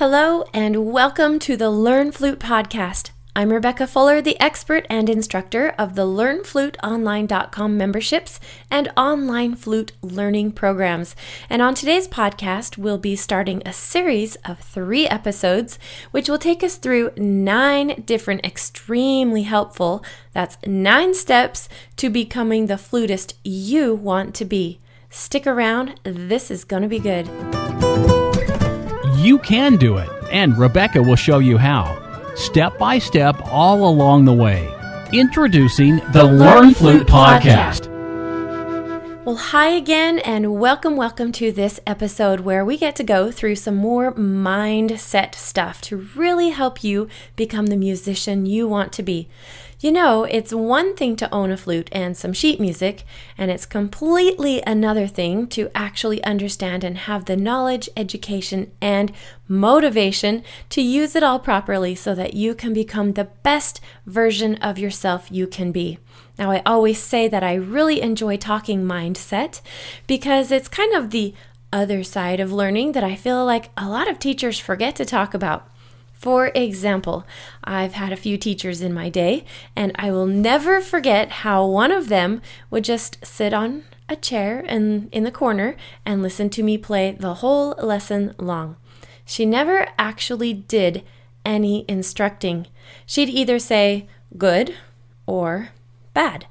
Hello and welcome to the Learn Flute podcast. I'm Rebecca Fuller, the expert and instructor of the LearnFluteOnline.com memberships and online flute learning programs. And on today's podcast, we'll be starting a series of 3 episodes, which will take us through 9 different extremely helpful, that's 9 steps to becoming the flutist you want to be. Stick around, this is going to be good. You can do it, and Rebecca will show you how, step by step all along the way. Introducing the Learn Flute podcast. Well, hi again, and welcome to this episode where we get to go through some more mindset stuff to really help you become the musician you want to be. You know, it's one thing to own a flute and some sheet music, and it's completely another thing to actually understand and have the knowledge, education, and motivation to use it all properly so that you can become the best version of yourself you can be. Now, I always say that I really enjoy talking mindset because it's kind of the other side of learning that I feel like a lot of teachers forget to talk about. For example, I've had a few teachers in my day, and I will never forget how one of them would just sit on a chair in the corner and listen to me play the whole lesson long. She never actually did any instructing. She'd either say good or bad,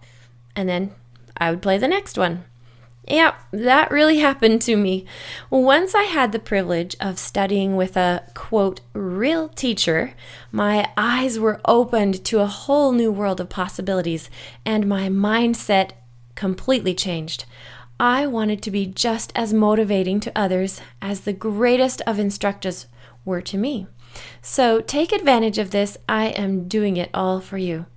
and then I would play the next one. Yeah, that really happened to me. Once I had the privilege of studying with a, quote, real teacher, my eyes were opened to a whole new world of possibilities, and my mindset completely changed. I wanted to be just as motivating to others as the greatest of instructors were to me. So take advantage of this. I am doing it all for you.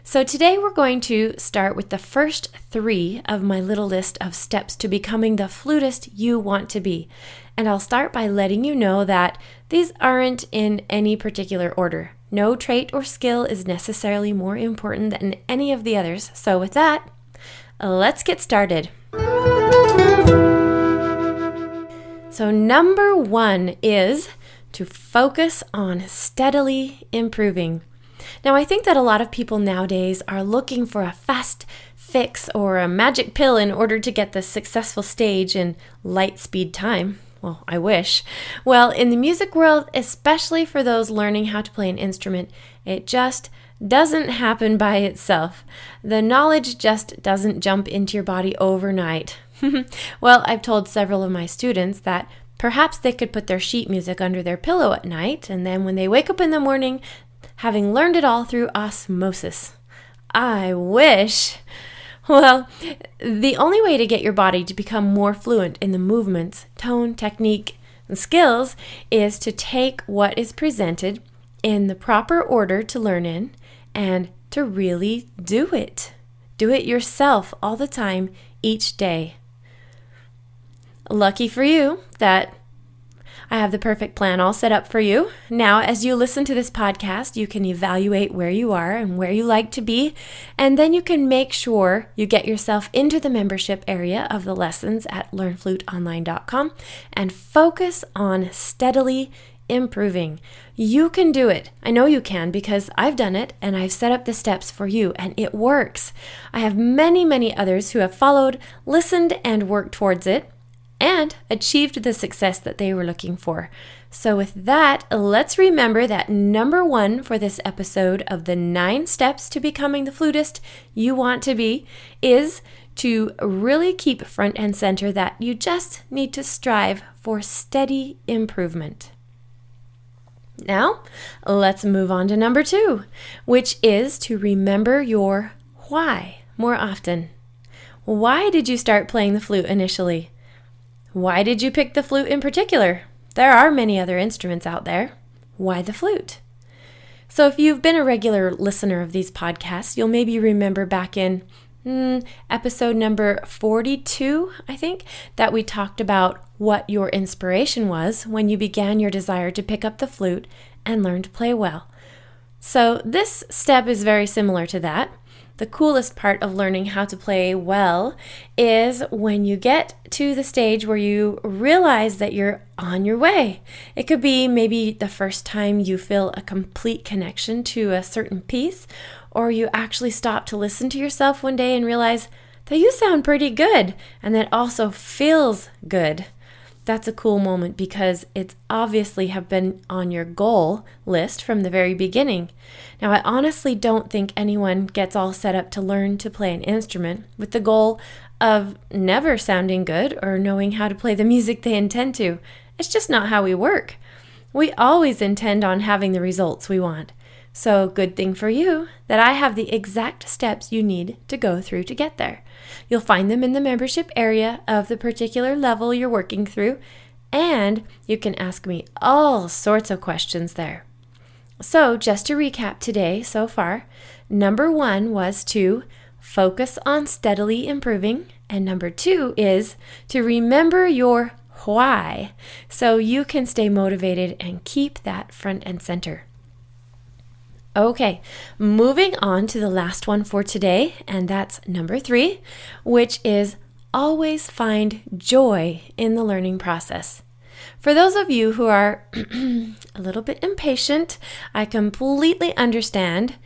So today we're going to start with the first 3 of my little list of steps to becoming the flutist you want to be. And I'll start by letting you know that these aren't in any particular order. No trait or skill is necessarily more important than any of the others. So with that, let's get started. So number 1 is to focus on steadily improving. Now, I think that a lot of people nowadays are looking for a fast fix or a magic pill in order to get the successful stage in light speed time. Well, I wish. Well, in the music world, especially for those learning how to play an instrument, it just doesn't happen by itself. The knowledge just doesn't jump into your body overnight. Well, I've told several of my students that perhaps they could put their sheet music under their pillow at night, and then when they wake up in the morning, having learned it all through osmosis. I wish. Well, the only way to get your body to become more fluent in the movements, tone, technique, and skills is to take what is presented in the proper order to learn in and to really do it. Do it yourself all the time, each day. Lucky for you that I have the perfect plan all set up for you. Now, as you listen to this podcast, you can evaluate where you are and where you like to be, and then you can make sure you get yourself into the membership area of the lessons at LearnFluteOnline.com and focus on steadily improving. You can do it. I know you can because I've done it and I've set up the steps for you and it works. I have many others who have followed, listened, and worked towards it, and achieved the success that they were looking for. So with that, let's remember that number 1 for this episode of the 9 steps to becoming the flutist you want to be is to really keep front and center that you just need to strive for steady improvement. Now, let's move on to number 2, which is to remember your why more often. Why did you start playing the flute initially? Why did you pick the flute in particular? There are many other instruments out there. Why the flute? So if you've been a regular listener of these podcasts, you'll maybe remember back in episode number 42, I think, that we talked about what your inspiration was when you began your desire to pick up the flute and learn to play well. So this step is very similar to that. The coolest part of learning how to play well is when you get to the stage where you realize that you're on your way. It could be maybe the first time you feel a complete connection to a certain piece, or you actually stop to listen to yourself one day and realize that you sound pretty good, and that also feels good. That's a cool moment because it's obviously have been on your goal list from the very beginning. Now, I honestly don't think anyone gets all set up to learn to play an instrument with the goal of never sounding good or knowing how to play the music they intend to. It's just not how we work. We always intend on having the results we want. So, good thing for you that I have the exact steps you need to go through to get there. You'll find them in the membership area of the particular level you're working through, and you can ask me all sorts of questions there. So, just to recap today so far, number 1 was to focus on steadily improving, and number 2 is to remember your why so you can stay motivated and keep that front and center. Okay, moving on to the last one for today, and that's number 3, which is always find joy in the learning process. For those of you who are a little bit impatient, I completely understand,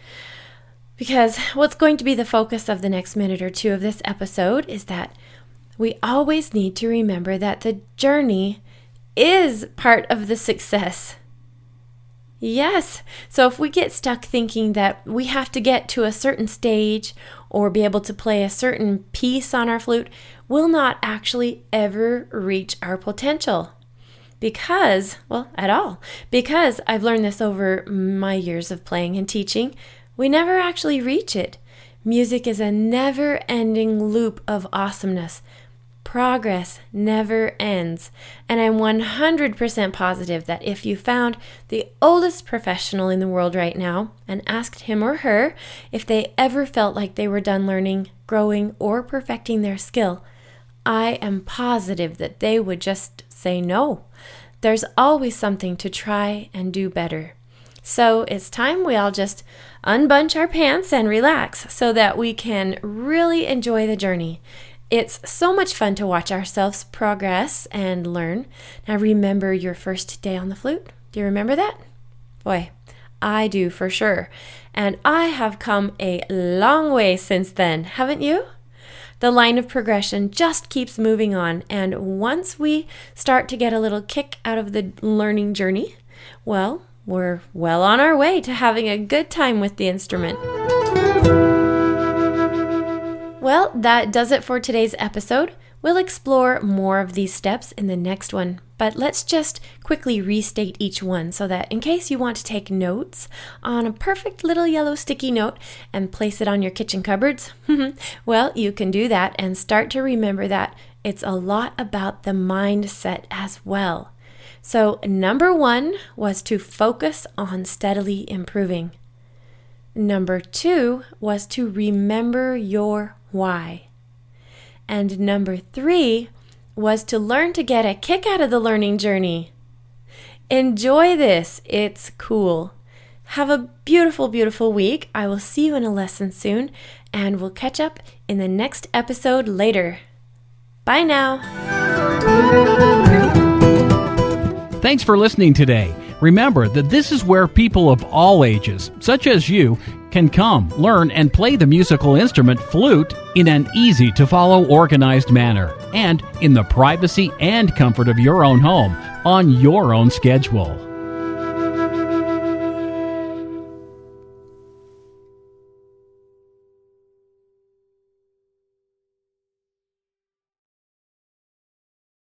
because what's going to be the focus of the next minute or two of this episode is that we always need to remember that the journey is part of the success. Yes. So if we get stuck thinking that we have to get to a certain stage or be able to play a certain piece on our flute, we'll not actually ever reach our potential. Because I've learned this over my years of playing and teaching, we never actually reach it. Music is a never-ending loop of awesomeness. Progress never ends, and I'm 100% positive that if you found the oldest professional in the world right now and asked him or her if they ever felt like they were done learning, growing, or perfecting their skill, I am positive that they would just say no. There's always something to try and do better. So it's time we all just unbunch our pants and relax so that we can really enjoy the journey. It's so much fun to watch ourselves progress and learn. Now, remember your first day on the flute? Do you remember that? Boy, I do for sure. And I have come a long way since then, haven't you? The line of progression just keeps moving on. And once we start to get a little kick out of the learning journey, well, we're well on our way to having a good time with the instrument. Well, that does it for today's episode. We'll explore more of these steps in the next one, but let's just quickly restate each one so that in case you want to take notes on a perfect little yellow sticky note and place it on your kitchen cupboards, well, you can do that and start to remember that it's a lot about the mindset as well. So number 1 was to focus on steadily improving. Number 2 was to remember your why. And number 3 was to learn to get a kick out of the learning journey. Enjoy this. It's cool. Have a beautiful, beautiful week. I will see you in a lesson soon, and we'll catch up in the next episode later. Bye now. Thanks for listening today. Remember that this is where people of all ages, such as you, can come, learn, and play the musical instrument flute in an easy-to-follow, organized manner, and in the privacy and comfort of your own home, on your own schedule.